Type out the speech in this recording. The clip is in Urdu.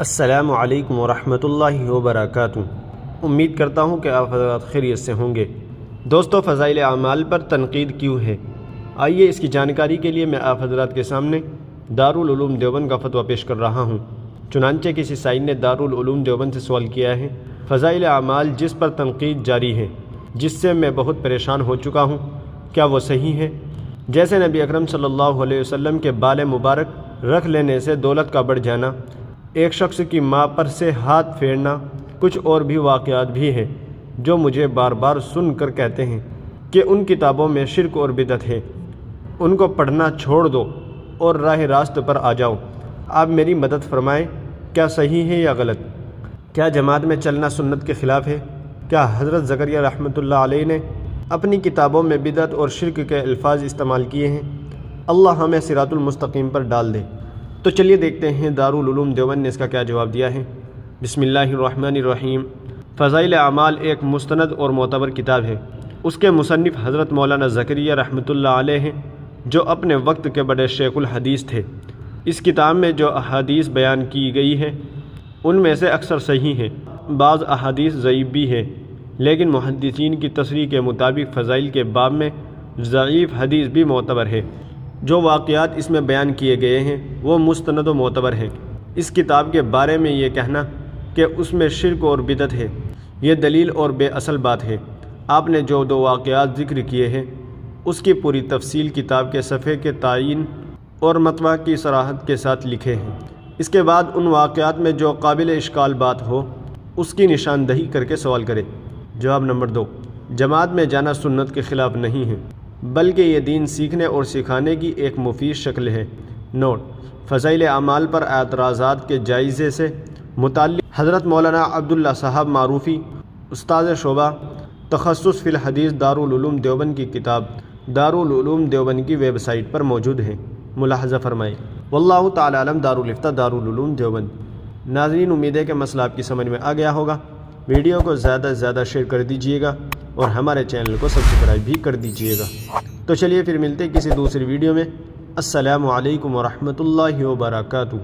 السلام علیکم ورحمۃ اللہ وبرکاتہ۔ امید کرتا ہوں کہ آپ حضرات خیریت سے ہوں گے۔ دوستو، فضائل اعمال پر تنقید کیوں ہے؟ آئیے اس کی جانکاری کے لیے میں آپ حضرات کے سامنے دارالعلوم دیوبند کا فتویٰ پیش کر رہا ہوں۔ چنانچہ کسی سائل نے دارالعلوم دیوبند سے سوال کیا ہے، فضائل اعمال جس پر تنقید جاری ہے، جس سے میں بہت پریشان ہو چکا ہوں، کیا وہ صحیح ہے؟ جیسے نبی اکرم صلی اللہ علیہ وسلم کے بال مبارک رکھ لینے سے دولت کا بڑھ جانا، ایک شخص کی ماں پر سے ہاتھ پھیرنا، کچھ اور بھی واقعات بھی ہیں جو مجھے بار بار سن کر کہتے ہیں کہ ان کتابوں میں شرک اور بدعت ہے، ان کو پڑھنا چھوڑ دو اور راہ راست پر آ جاؤ۔ آپ میری مدد فرمائیں، کیا صحیح ہے یا غلط؟ کیا جماعت میں چلنا سنت کے خلاف ہے؟ کیا حضرت زکریہ رحمۃ اللہ علیہ نے اپنی کتابوں میں بدعت اور شرک کے الفاظ استعمال کیے ہیں؟ اللہ ہمیں صراط المستقیم پر ڈال دے۔ تو چلیے دیکھتے ہیں دارالعلوم دیوبند نے اس کا کیا جواب دیا ہے۔ بسم اللہ الرحمن الرحیم۔ فضائل اعمال ایک مستند اور معتبر کتاب ہے۔ اس کے مصنف حضرت مولانا زکریہ رحمۃ اللہ علیہ ہیں، جو اپنے وقت کے بڑے شیخ الحدیث تھے۔ اس کتاب میں جو احادیث بیان کی گئی ہیں ان میں سے اکثر صحیح ہیں، بعض احادیث ضعیف بھی ہیں، لیکن محدثین کی تصریح کے مطابق فضائل کے باب میں ضعیف حدیث بھی معتبر ہے۔ جو واقعات اس میں بیان کیے گئے ہیں وہ مستند و معتبر ہیں۔ اس کتاب کے بارے میں یہ کہنا کہ اس میں شرک اور بدعت ہے، یہ دلیل اور بے اصل بات ہے۔ آپ نے جو دو واقعات ذکر کیے ہیں اس کی پوری تفصیل کتاب کے صفحے کے تعین اور مطبع کی صراحت کے ساتھ لکھے ہیں۔ اس کے بعد ان واقعات میں جو قابل اشکال بات ہو اس کی نشاندہی کر کے سوال کرے۔ جواب نمبر 2، جماعت میں جانا سنت کے خلاف نہیں ہے، بلکہ یہ دین سیکھنے اور سکھانے کی ایک مفید شکل ہے۔ نوٹ: فضائل اعمال پر اعتراضات کے جائزے سے متعلق حضرت مولانا عبداللہ صاحب معروفی، استاد شعبہ تخصص فی الحدیث، دارالعلوم دیوبند کی کتاب دارالعلوم دیوبند کی ویب سائٹ پر موجود ہے، ملاحظہ فرمائیں۔ واللہ تعالی علم۔ دارالفتہ، دارالعلوم دیوبند۔ ناظرین، امید ہے کہ مسئلہ آپ کی سمجھ میں آ گیا ہوگا۔ ویڈیو کو زیادہ سے زیادہ شیئر کر دیجیے گا اور ہمارے چینل کو سبسکرائب بھی کر دیجیے گا۔ تو چلیے پھر ملتے ہیں کسی دوسری ویڈیو میں۔ السلام علیکم ورحمۃ اللہ وبرکاتہ۔